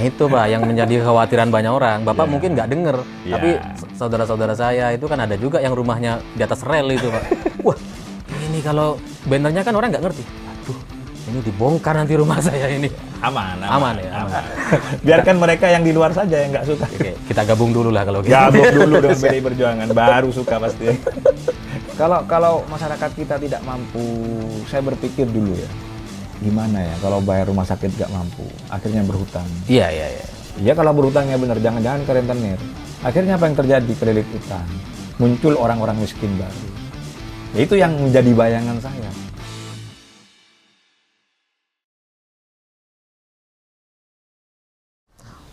itu Pak yang menjadi kekhawatiran banyak orang. Bapak Ya. mungkin nggak dengar, Ya. tapi saudara-saudara saya itu kan ada juga yang rumahnya di atas rel itu Pak. Wah, ini kalau bannernya kan orang nggak ngerti. Aduh, ini dibongkar nanti rumah saya ini. Aman. Biarkan mereka yang di luar saja yang nggak suka. Oke, kita gabung dulu lah kalau gitu. Gabung dulu dengan PDI Perjuangan, baru suka pasti. Kalau masyarakat kita tidak mampu, saya berpikir dulu ya, gimana ya kalau bayar rumah sakit nggak mampu, akhirnya berhutang. Iya. Ya kalau berhutangnya benar, jangan-jangan ke rentenir. Akhirnya apa yang terjadi? Kredit utang. Muncul orang-orang miskin baru. Ya, itu yang menjadi bayangan saya.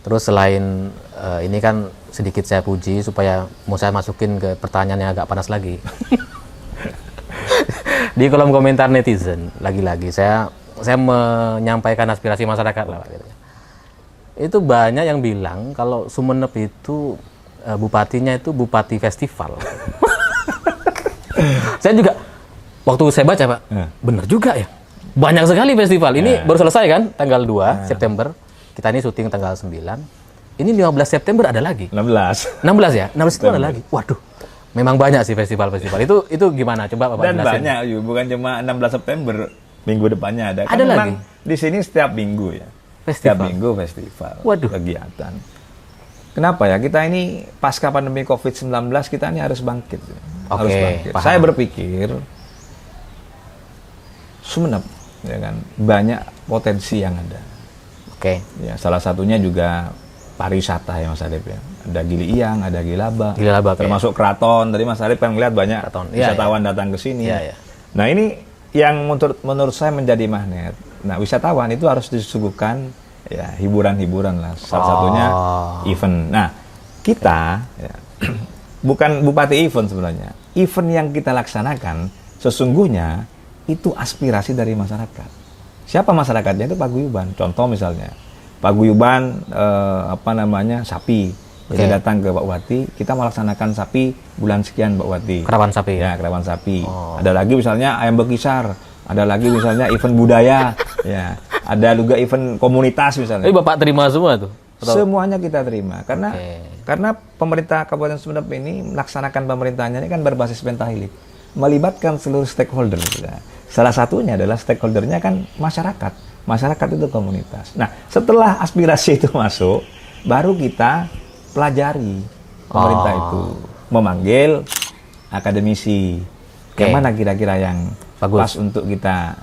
Terus selain ini kan sedikit saya puji supaya mau saya masukin ke pertanyaan yang agak panas lagi. Di kolom komentar netizen, lagi-lagi saya menyampaikan aspirasi masyarakat lah Pak, gitu. Itu banyak yang bilang kalau Sumeneb itu bupatinya itu bupati festival. Saya juga waktu saya baca Pak, bener juga ya. Banyak sekali festival. Ini baru selesai kan tanggal 2 September. Kita ini syuting tanggal 9. Ini 15 September ada lagi. 16 ya? 16 itu ada lagi. Waduh. Memang banyak sih festival-festival. Itu gimana? Coba Bapak Dan jelasin. banyak, bukan cuma 16 September. Minggu depannya ada. Ada lagi? Di sini setiap minggu ya. Festival? Setiap minggu festival. Waduh. Kegiatan. Kenapa ya? Kita ini pasca pandemi COVID-19 kita ini harus bangkit. Harus bangkit. paham. Saya berpikir Sumeneb ya kan banyak potensi yang ada. Oke. Ya, salah satunya juga pariwisata ya Mas Adip ya. Ada Gili Iyang, ada Gilaba. Gilaba, termasuk keraton. Tadi Mas Adip kan melihat banyak Keraton. Iya, wisatawan datang ke sini. Iya. Nah, ini yang menurut saya menjadi magnet. Nah, wisatawan itu harus disuguhkan ya hiburan-hiburan lah. Salah satunya event. Nah, kita ya, bukan bupati event sebenarnya. Event yang kita laksanakan sesungguhnya itu aspirasi dari masyarakat. Siapa masyarakatnya? Itu paguyuban. Contoh misalnya, paguyuban sapi. Jadi datang ke Pak Wati, kita melaksanakan sapi bulan sekian Pak Wati. Kerawan sapi. Ya, kerawan sapi. Ada lagi misalnya ayam bekisar. Ada lagi misalnya event budaya. Ya, ada juga event komunitas misalnya. Tapi Bapak terima semua tuh? Semuanya kita terima karena pemerintah Kabupaten Sumeneb ini melaksanakan pemerintahannya ini kan berbasis pentahelix, melibatkan seluruh stakeholder. Salah satunya adalah stakeholdernya kan masyarakat. Masyarakat itu komunitas. Nah, setelah aspirasi itu masuk, baru kita pelajari pemerintah itu, memanggil akademisi. Yang mana kira-kira yang pas untuk kita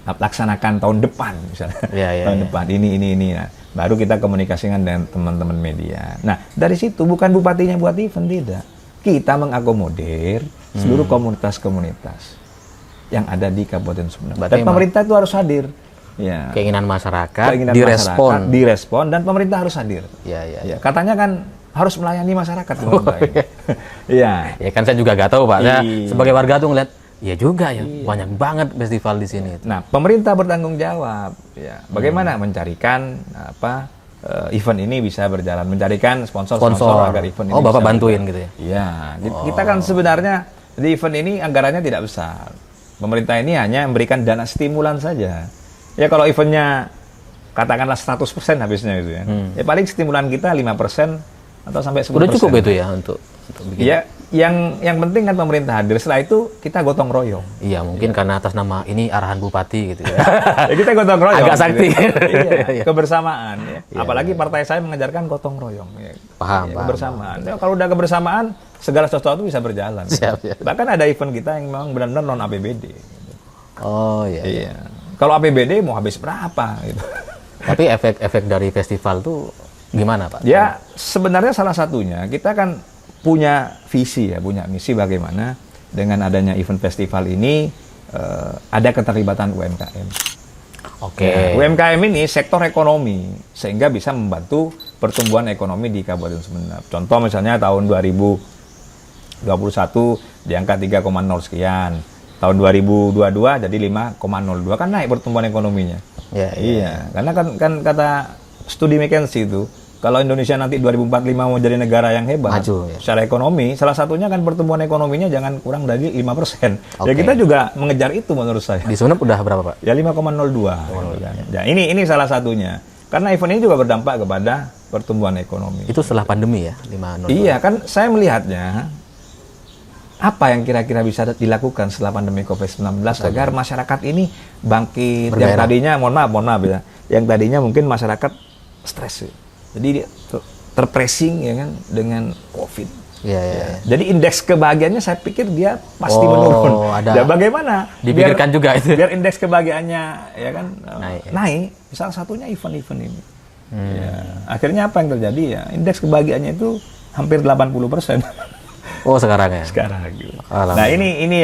laksanakan tahun depan misalnya. Tahun depan ini. Nah, baru kita komunikasikan dengan teman-teman media. Nah, dari situ bukan bupatinya buat event, tidak. Kita mengakomodir seluruh komunitas-komunitas yang ada di Kabupaten Sumeneb. Dan pemerintah itu harus hadir. Ya. Keinginan masyarakat direspon dan pemerintah harus hadir. Ya. Katanya kan harus melayani masyarakat. Ya kan saya juga gak tahu Pak. Saya sebagai warga tuh ngeliat, ya juga ya, banyak banget festival di sini. Nah, pemerintah bertanggung jawab. Ya, bagaimana mencarikan event ini bisa berjalan, mencarikan sponsor agar event ini. Bapak bisa bantuin berjalan. gitu ya? Iya, kita kan sebenarnya di event ini anggarannya tidak besar. Pemerintah ini hanya memberikan dana stimulan saja. Ya kalau eventnya katakanlah 100% habisnya gitu ya. Ya paling stimulan kita 5% atau sampai 10%. Udah cukup itu ya untuk bikin. Ya, yang penting kan pemerintah hadir. Setelah itu kita gotong royong. Iya, mungkin karena atas nama ini arahan bupati gitu ya. Ya kita gotong royong. Agak sakti. Iya, kebersamaan ya. Apalagi partai saya mengajarkan gotong royong ya. Paham. Kebersamaan. Ya, kalau udah kebersamaan, segala sesuatu bisa berjalan. Siap. Bahkan ada event kita yang memang benar-benar non APBD. Oh iya. Kalau APBD mau habis berapa gitu. Tapi efek dari festival tuh gimana Pak? Ya sebenarnya salah satunya kita kan punya visi ya, punya misi bagaimana dengan adanya event festival ini ada keterlibatan UMKM. Oke. UMKM ini sektor ekonomi sehingga bisa membantu pertumbuhan ekonomi di Kabupaten Sumeneb. Contoh misalnya tahun 2021 di angka 3,0 sekian. Tahun 2022 jadi 5,02 kan naik pertumbuhan ekonominya. Iya. Karena kan kata studi McKinsey itu kalau Indonesia nanti 2045 mau jadi negara yang hebat maju, ya. Secara ekonomi, salah satunya kan pertumbuhan ekonominya jangan kurang dari 5%. Ya kita juga mengejar itu menurut saya. Di Sumeneb udah berapa Pak? Ya 5,02. Ya ini salah satunya. Karena event ini juga berdampak kepada pertumbuhan ekonomi. Itu setelah pandemi ya, 5 Iya, kan saya melihatnya apa yang kira-kira bisa dilakukan setelah pandemi COVID-19 agar masyarakat ini bangkit. Yang tadinya, mohon maaf ya, yang tadinya mungkin masyarakat stres. Jadi dia terpressing ya kan dengan COVID. Iya. Jadi indeks kebahagiaannya saya pikir dia pasti menurun. Ada. Ya bagaimana? Dipikirkan juga itu. Biar indeks kebahagiaannya ya kan naik. Salah satunya event-event ini. Ya, akhirnya apa yang terjadi ya? Indeks kebahagiaannya itu hampir 80%. Oh, sekarang ya. Sekarang gitu. Nah, ini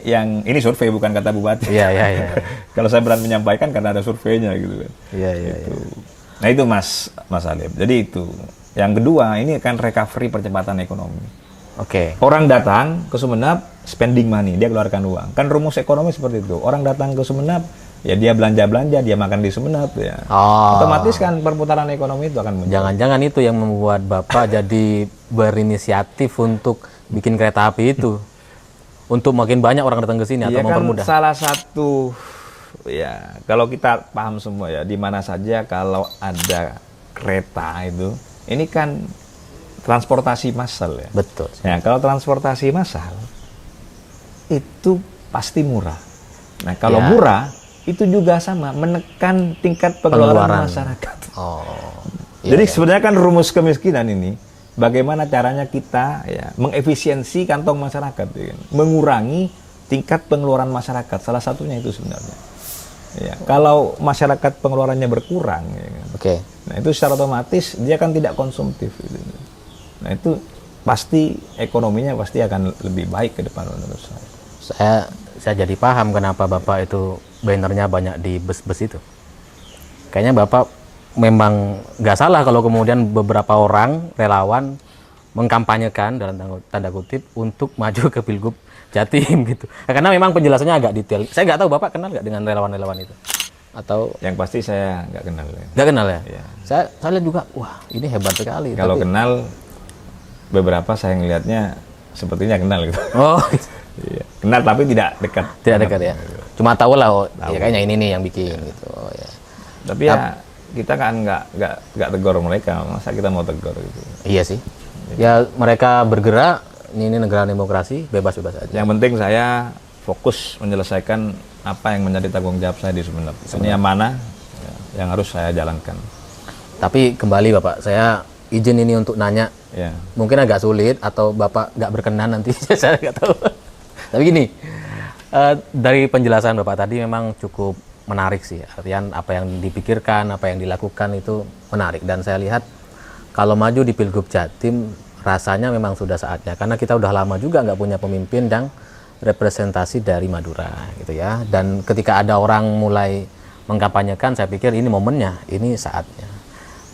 yang ini survei bukan kata bupati. Iya. Kalau saya berani menyampaikan karena ada surveinya gitu kan. Iya. Nah, itu Mas Alif. Jadi itu. Yang kedua, ini kan recovery percepatan ekonomi. Oke. Orang datang ke Sumeneb, spending money, dia keluarkan uang. Kan rumus ekonomi seperti itu. Orang datang ke Sumeneb, ya dia belanja-belanja, dia makan di Sumeneb ya. Otomatis kan perputaran ekonomi itu akan muncul. Jangan-jangan itu yang membuat Bapak jadi berinisiatif untuk bikin kereta api itu. Untuk makin banyak orang datang ke sini atau mempermudah. Kan salah satu ya, kalau kita paham semua ya, di mana saja kalau ada kereta itu, ini kan transportasi massal ya. Betul. Ya, kalau transportasi massal itu pasti murah. Nah, kalau murah itu juga sama menekan tingkat pengeluaran masyarakat. Jadi sebenarnya kan rumus kemiskinan ini bagaimana caranya kita ya mengefisiensi kantong masyarakat, ya, mengurangi tingkat pengeluaran masyarakat. Salah satunya itu sebenarnya. Ya, kalau masyarakat pengeluarannya berkurang, ya kan? Nah itu secara otomatis dia kan tidak konsumtif. Gitu. Nah itu pasti ekonominya pasti akan lebih baik ke depan menurut saya. Saya jadi paham kenapa Bapak itu bannernya banyak di bus-bus itu. Kayaknya Bapak memang nggak salah kalau kemudian beberapa orang relawan mengkampanyekan dalam tanda kutip untuk maju ke Pilgub Jatim gitu. Karena memang penjelasannya agak detail. Saya nggak tahu Bapak kenal nggak dengan relawan-relawan itu? Atau yang pasti saya nggak kenal. Nggak kenal ya? Iya. Saya lihat juga, wah ini hebat sekali. Kalau kenal beberapa saya ngelihatnya sepertinya kenal gitu. Oh. Iya. Kenal tapi tidak dekat. Tidak dekat ya. Cuma tahu lah, ya kayaknya ini nih yang bikin gitu. Oh, ya. Tapi ya kita kan nggak tegur mereka, masa kita mau tegur gitu. Iya sih. Ya mereka bergerak. Ini negara demokrasi, bebas-bebas aja. Yang penting saya fokus menyelesaikan apa yang menjadi tanggung jawab saya di Sumeneb. Ini amanah yang harus saya jalankan. Tapi kembali Bapak, saya izin ini untuk nanya. Ya. Mungkin agak sulit atau Bapak nggak berkenan nanti, saya nggak tahu. Tapi gini, dari penjelasan Bapak tadi memang cukup menarik sih. Artian apa yang dipikirkan, apa yang dilakukan itu menarik. Dan saya lihat kalau maju di Pilgub Jatim, rasanya memang sudah saatnya. Karena kita udah lama juga nggak punya pemimpin yang representasi dari Madura gitu ya. Dan ketika ada orang mulai mengkampanyekan, saya pikir ini momennya, ini saatnya.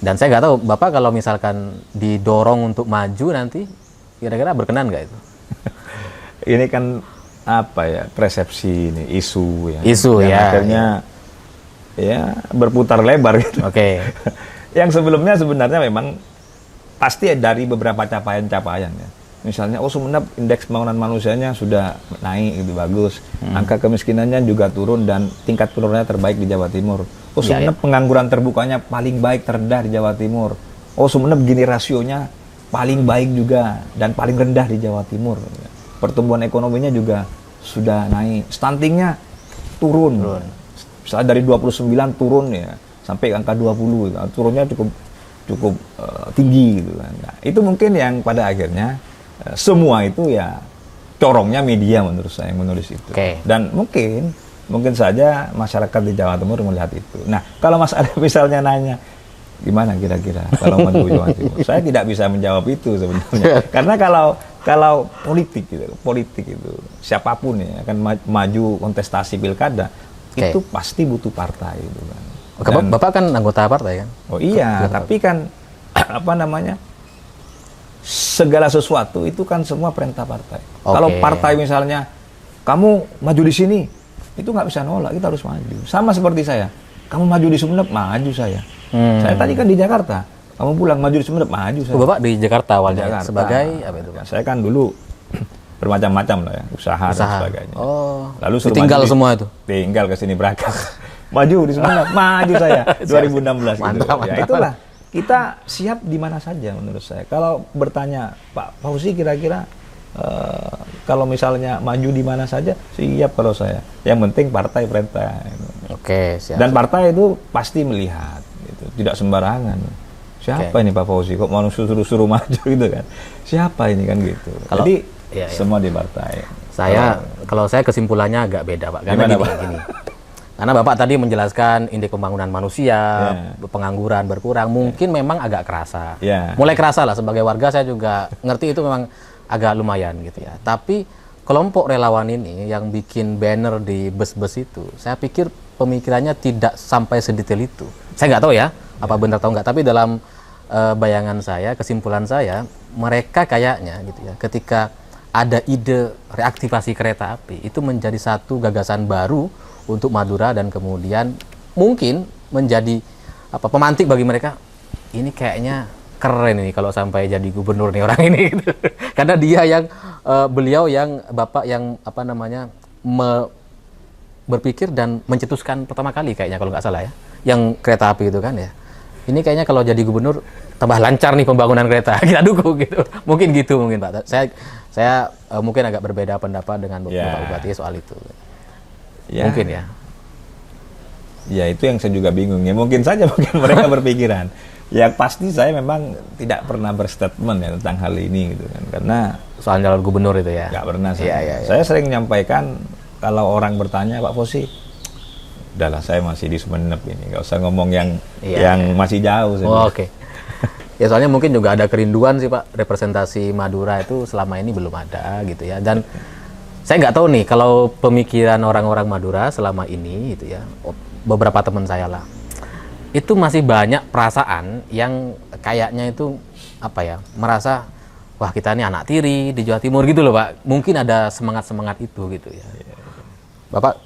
Dan saya nggak tahu Bapak kalau misalkan didorong untuk maju nanti, kira-kira berkenan nggak itu? Ini kan apa ya, persepsi ini, isu ya. Isu ya. Akhirnya ya berputar lebar gitu. Oke. Yang sebelumnya sebenarnya memang pasti dari beberapa capaian-capaian ya. Misalnya, Sumeneb indeks pembangunan manusianya sudah naik, gitu bagus. Angka kemiskinannya juga turun dan tingkat penurunannya terbaik di Jawa Timur. Sumeneb pengangguran terbukanya paling baik terendah di Jawa Timur. Sumeneb gini rasionya paling baik juga dan paling rendah di Jawa Timur. Pertumbuhan ekonominya juga sudah naik. Stuntingnya turun. Misalnya dari 29 turun ya sampai angka 20. Turunnya cukup tinggi gitu kan. Nah, itu mungkin yang pada akhirnya semua itu ya corongnya media menurut saya yang menulis itu. Dan mungkin saja masyarakat di Jawa Timur melihat itu. Nah, kalau Mas Arif misalnya nanya gimana kira-kira kalau maju Jawa Timur, saya tidak bisa menjawab itu sebenarnya. Karena kalau politik itu siapapun ya akan maju kontestasi pilkada itu pasti butuh partai itu kan. Bapak kan anggota partai kan? Oh iya, tapi kan segala sesuatu itu kan semua perintah partai. Kalau partai misalnya kamu maju di sini, itu nggak bisa nolak, kita harus maju. Sama seperti saya, kamu maju di Sumeneb, maju saya. Saya tadi kan di Jakarta, kamu pulang maju di Sumeneb, maju saya. Bapak di Jakarta awalnya sebagai apa itu Pak? Saya kan dulu bermacam-macam lah ya, usaha dan sebagainya. Lalu tinggal semua itu? Tinggal ke sini berangkat. maju di Sumeneb, maju saya 2016 gitu. Mantap, Ya mantap. itulah, kita siap di mana saja menurut saya. Kalau bertanya Pak Fauzi kira-kira kalau misalnya maju di mana saja, siap kalau saya. Yang penting partai perintah. Gitu. Oke, siap. Dan partai itu pasti melihat, gitu. Tidak sembarangan. Siapa ini Pak Fauzi? Kok mau suruh maju gitu kan? Siapa ini kan gitu. Jadi iya. semua di partai. Kalau saya kesimpulannya agak beda, Pak. Karena Gimana, Pak? gini. Karena Bapak tadi menjelaskan indeks pembangunan manusia, pengangguran berkurang, mungkin memang agak kerasa. Mulai kerasa lah, sebagai warga saya juga ngerti itu memang agak lumayan gitu ya. Tapi kelompok relawan ini yang bikin banner di bus-bus itu, saya pikir pemikirannya tidak sampai sedetail itu. Saya nggak tahu ya, apa benar atau nggak, tapi dalam bayangan saya, kesimpulan saya, mereka kayaknya gitu ya, ketika ada ide reaktivasi kereta api, itu menjadi satu gagasan baru untuk Madura dan kemudian mungkin menjadi pemantik bagi mereka. Ini kayaknya keren ini kalau sampai jadi gubernur nih orang ini gitu. Karena dia yang beliau yang Bapak yang berpikir dan mencetuskan pertama kali kayaknya kalau nggak salah ya, yang kereta api itu kan ya. Ini kayaknya kalau jadi gubernur tambah lancar nih pembangunan kereta, kita dukung gitu. Mungkin gitu mungkin Pak. Saya mungkin agak berbeda pendapat dengan Bapak Bupati soal itu. Mungkin ya. Ya itu yang saya juga bingung ya. Mungkin saja mereka berpikiran. Ya pasti saya memang tidak pernah berstatement ya tentang hal ini gitu kan. Karena soal calon gubernur itu ya. Nggak pernah saya. Saya sering menyampaikan kalau orang bertanya Pak Fauzi, udahlah saya masih di Sumeneb ini, nggak usah ngomong yang masih jauh. Oke. Ya soalnya mungkin juga ada kerinduan sih Pak, representasi Madura itu selama ini belum ada gitu ya. Dan saya nggak tahu nih kalau pemikiran orang-orang Madura selama ini gitu ya, beberapa teman saya lah, itu masih banyak perasaan yang kayaknya itu merasa wah kita ini anak tiri di Jawa Timur gitu loh Pak. Mungkin ada semangat-semangat itu gitu ya. Bapak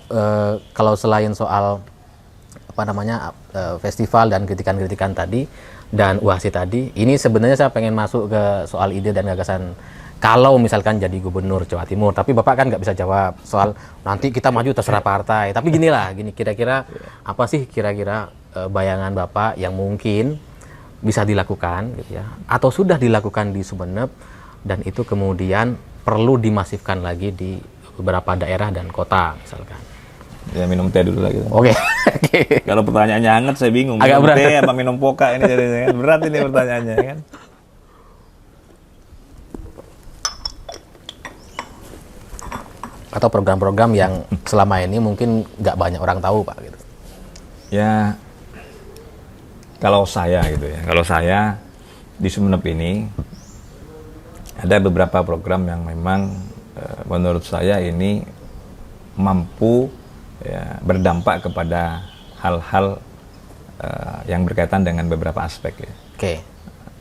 kalau selain soal festival dan kritikan-kritikan tadi dan UASI tadi, ini sebenarnya saya pengen masuk ke soal ide dan gagasan kalau misalkan jadi gubernur Jawa Timur. Tapi Bapak kan nggak bisa jawab soal nanti kita maju terserah partai. Tapi gini kira-kira apa sih kira-kira bayangan Bapak yang mungkin bisa dilakukan gitu ya, atau sudah dilakukan di Sumeneb dan itu kemudian perlu dimasifkan lagi di beberapa daerah dan kota misalkan. Ya minum teh dulu lagi. Oke. Kalau pertanyaannya hangat saya bingung. Agak minum berat. teh apa minum poka ini jadinya kan. Berat ini pertanyaannya kan. Atau program-program yang selama ini mungkin nggak banyak orang tahu Pak gitu. Ya kalau saya gitu ya. Kalau saya di Sumeneb ini ada beberapa program yang memang menurut saya ini mampu ya, berdampak kepada hal-hal yang berkaitan dengan beberapa aspek ya. Oke.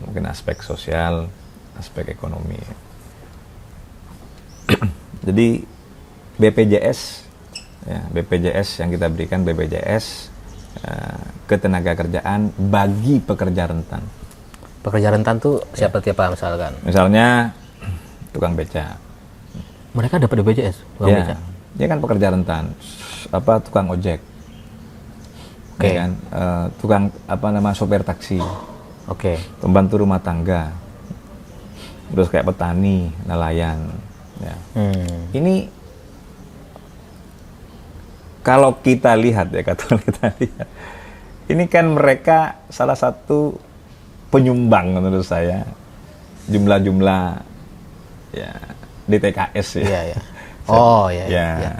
Mungkin aspek sosial, aspek ekonomi. Jadi BPJS yang kita berikan BPJS ketenagakerjaan bagi pekerja rentan. Pekerja rentan tuh siapa misalkan? Misalnya tukang beca. Mereka dapat BPJS, tukang beca. Dia kan pekerja rentan, tukang ojek, kan, tukang sopir taksi, pembantu rumah tangga, terus kayak petani, nelayan. Ya. Ini kalau kita lihat ini kan mereka salah satu penyumbang menurut saya jumlah ya DTKS ya. Iya.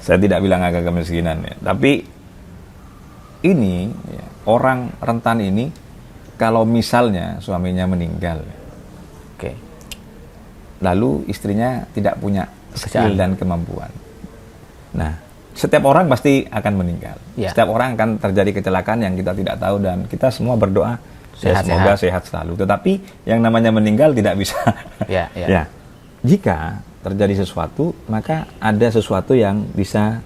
Saya tidak bilang angka kemiskinan ya, tapi ini orang rentan ini kalau misalnya suaminya meninggal, lalu istrinya tidak punya skill dan kemampuan. Nah, setiap orang pasti akan meninggal. Setiap orang akan terjadi kecelakaan yang kita tidak tahu dan kita semua berdoa semoga sehat selalu. Tetapi yang namanya meninggal tidak bisa. Ya. Jika terjadi sesuatu, maka ada sesuatu yang bisa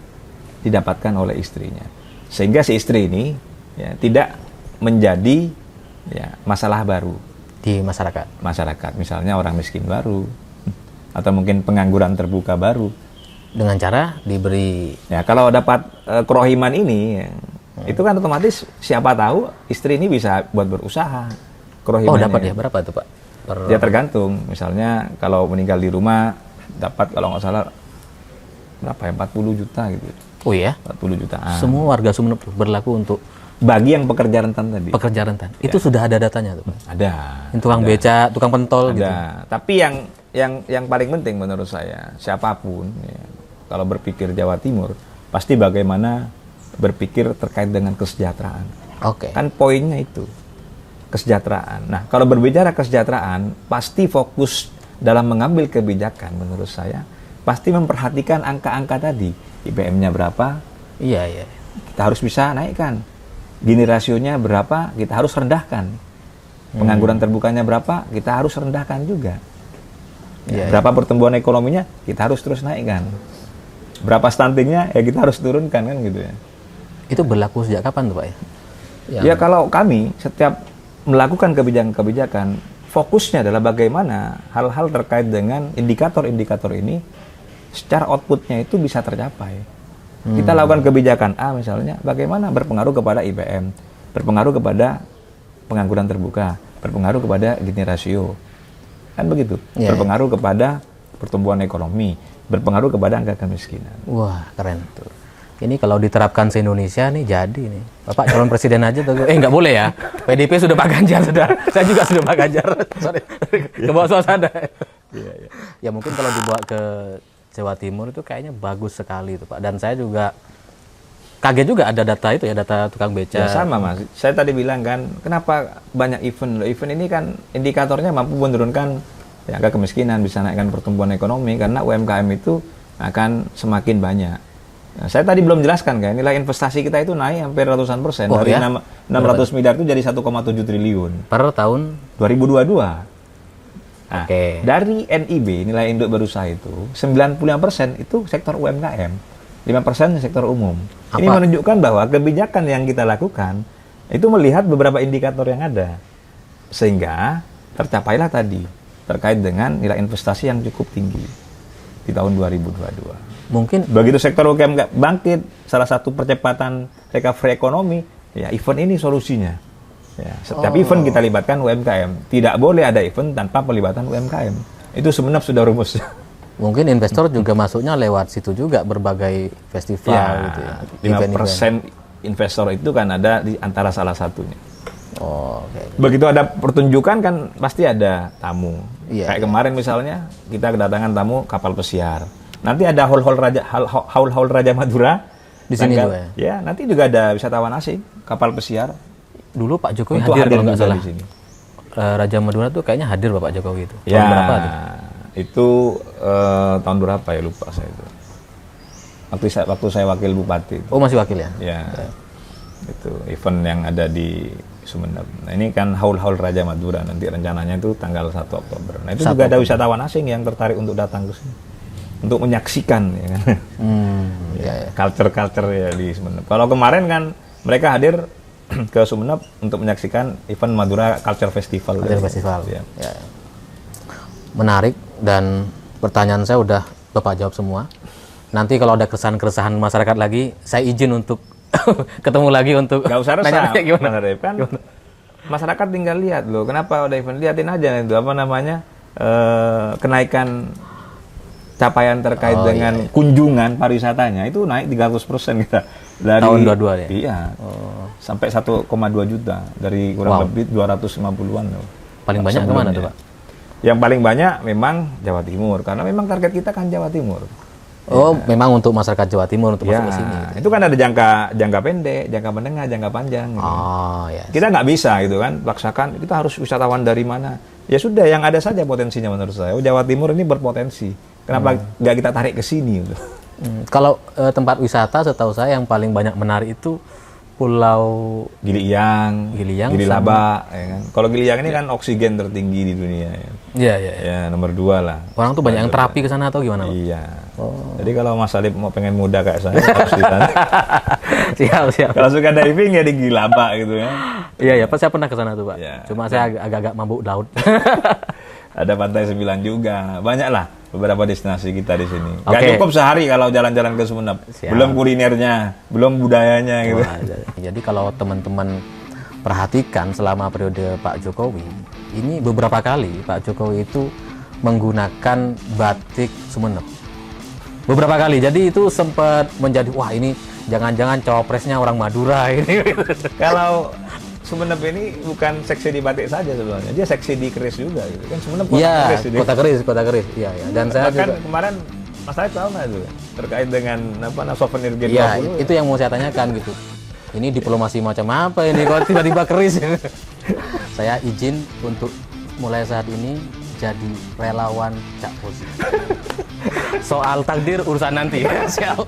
didapatkan oleh istrinya. Sehingga si istri ini tidak menjadi masalah baru di masyarakat. Misalnya orang miskin baru, atau mungkin pengangguran terbuka baru. Dengan cara diberi. Ya, kalau dapat kerohiman ini, ya, itu kan otomatis siapa tahu istri ini bisa buat berusaha. Oh, dapat ya, berapa tuh Pak? Ya tergantung. Misalnya kalau meninggal di rumah dapat kalau nggak salah berapa ya, 40 juta gitu. Oh iya? 40 jutaan. Semua warga Sumeneb berlaku untuk bagi yang pekerja rentan tadi. pekerja rentan. Itu sudah ada datanya tuh Pak? Ada. Yang tukang beca, tukang pentol Ada. gitu. Tapi yang paling penting menurut saya, siapapun ya, kalau berpikir Jawa Timur, pasti bagaimana berpikir terkait dengan kesejahteraan. Oke. Kan poinnya itu, kesejahteraan. Nah, kalau berbicara kesejahteraan, pasti fokus dalam mengambil kebijakan menurut saya, pasti memperhatikan angka-angka tadi. IPM-nya berapa, Iya, iya. kita harus bisa naikkan. Gini rasionya berapa, kita harus rendahkan. Pengangguran terbukanya berapa, kita harus rendahkan juga. Iya, Berapa pertumbuhan ekonominya, kita harus terus naikkan. Berapa stuntingnya, ya kita harus turunkan kan gitu ya. Itu berlaku sejak kapan tuh Pak ya? Ya kalau kami setiap melakukan kebijakan-kebijakan, fokusnya adalah bagaimana hal-hal terkait dengan indikator-indikator ini secara outputnya itu bisa tercapai. Kita lakukan kebijakan A misalnya, bagaimana berpengaruh kepada IPM, berpengaruh kepada pengangguran terbuka, berpengaruh kepada Gini rasio, kan begitu, berpengaruh kepada pertumbuhan ekonomi, berpengaruh kepada angka kemiskinan. Wah, keren tuh. Ini kalau diterapkan se-Indonesia nih jadi nih. Bapak calon presiden aja tuh. Nggak boleh ya. PDP sudah Pak Ganjar sudah. Saya juga sudah Pak Ganjar. Sorry. Ke bawah suasana. Ya mungkin kalau dibawa ke Jawa Timur itu kayaknya bagus sekali itu Pak. Dan saya juga kaget juga ada data itu ya, data tukang beca. Ya sama Mas. Saya tadi bilang kan, kenapa banyak event? Event ini kan indikatornya mampu menurunkan ya, angka kemiskinan, bisa naikkan pertumbuhan ekonomi karena UMKM itu akan semakin banyak. Nah, saya tadi belum jelaskan kan, nilai investasi kita itu naik hampir ratusan persen. Oh, dari ya? 600 miliar itu jadi 1,7 triliun. Per tahun 2022. Nah, Oke. dari NIB, nilai induk berusaha itu, 95% itu sektor UMKM. 5% sektor umum. Ini Apa? menunjukkan bahwa kebijakan yang kita lakukan itu melihat beberapa indikator yang ada. Sehingga tercapailah tadi terkait dengan nilai investasi yang cukup tinggi di tahun 2022. mungkin Begitu sektor UMKM bangkit, salah satu percepatan recovery ekonomi, ya event ini solusinya. Ya, setiap event kita libatkan UMKM. Tidak boleh ada event tanpa pelibatan UMKM. Itu sebenarnya sudah rumus. mungkin investor juga masuknya lewat situ juga, berbagai festival gitu ya. 5% investor itu kan ada di antara salah satunya. Oh, oke. Begitu ada pertunjukan kan pasti ada tamu. Iya, Kayak kemarin misalnya kita kedatangan tamu kapal pesiar. Nanti ada haul-haul Raja Madura Di sini tanggal- juga ya? Ya, nanti juga ada wisatawan asing kapal pesiar Dulu Pak Jokowi untuk hadir hadir kalau nggak juga salah. di sini. Raja Madura tuh kayaknya hadir Bapak Jokowi itu. Tahun Ya, berapa tuh? itu tahun berapa ya lupa saya itu. Waktu saya wakil bupati. Oh, masih wakil ya? Ya, itu event yang ada di Sumeneb. Nah ini kan haul-haul Raja Madura, nanti rencananya itu tanggal 1 Oktober. Nah itu 1 juga ada Oktober. wisatawan asing yang tertarik untuk datang ke sini. Untuk menyaksikan ya kan. Ya, ya. Culture-culture ya di Sumeneb. Kalau kemarin kan mereka hadir ke Sumeneb untuk menyaksikan event Madura Culture Festival. Culture Festival. Ya. Ya. Menarik, dan pertanyaan saya udah Bapak jawab semua. Nanti kalau ada keresahan-keresahan masyarakat lagi, saya izin untuk ketemu lagi untuk Gak usah resah, nanya-nanya gimana. Mas Arif, kan masyarakat tinggal lihat loh, kenapa ada event, lihatin aja itu apa namanya kenaikan capaian terkait dengan kunjungan pariwisatanya itu naik 300% kita dari Tahun 22 ya? Iya. Sampai 1,2 juta dari kurang lebih 250-an loh. Paling banyak kemana tuh Pak? Yang paling banyak memang Jawa Timur karena memang target kita kan Jawa Timur. Oh, memang untuk masyarakat Jawa Timur untuk masuk ke sini. Ya, itu kan ada jangka pendek, jangka menengah, jangka panjang. Gitu. Oh, ya. Kita nggak bisa gitu kan, paksakan kita harus wisatawan dari mana. Ya sudah, yang ada saja potensinya menurut saya. Oh, Jawa Timur ini berpotensi. Kenapa nggak kita tarik ke sini? Gitu. Kalau tempat wisata setahu saya yang paling banyak menarik itu Pulau Gili-Iyang, Gili-Laba, ya kan. Kalau Gili-Iyang ini kan oksigen tertinggi di dunia. Ya. Iya, iya. Ya, nomor 2 lah. Orang tuh banyak yang terapi ke sana atau gimana, Pak? Iya. Jadi kalau Mas Alip mau pengen muda kayak saya harus di sana. Siap. Kalau suka diving ya di Gili-Laba gitu ya. Iya, ya, saya pernah ke sana tuh, Pak. Ya. Cuma saya agak-agak mabuk laut. ada Pantai Sembilan juga. Banyak lah beberapa destinasi kita di sini. Nggak Oke. cukup sehari kalau jalan-jalan ke Sumeneb. Siap. Belum kulinernya, belum budayanya gitu. Wah, jadi kalau teman-teman perhatikan selama periode Pak Jokowi, ini beberapa kali Pak Jokowi itu menggunakan batik Sumeneb. Beberapa kali, jadi itu sempat menjadi, wah ini jangan-jangan cawapresnya orang Madura ini. Kalau Sumeneb ini bukan seksi di batik saja sebenarnya, dia seksi di keris juga gitu. Kan Sumeneb kota Iya, keris gitu. kota keris, iya, iya. Dan saya Bahkan juga, kemarin Mas Alex tahu nggak itu terkait dengan souvenir G20? iya, itu yang mau saya tanyakan gitu. Ini diplomasi macam apa ini, kok tiba-tiba keris? Saya izin untuk mulai saat ini jadi relawan Cak Pos. Soal takdir urusan nanti. Siap.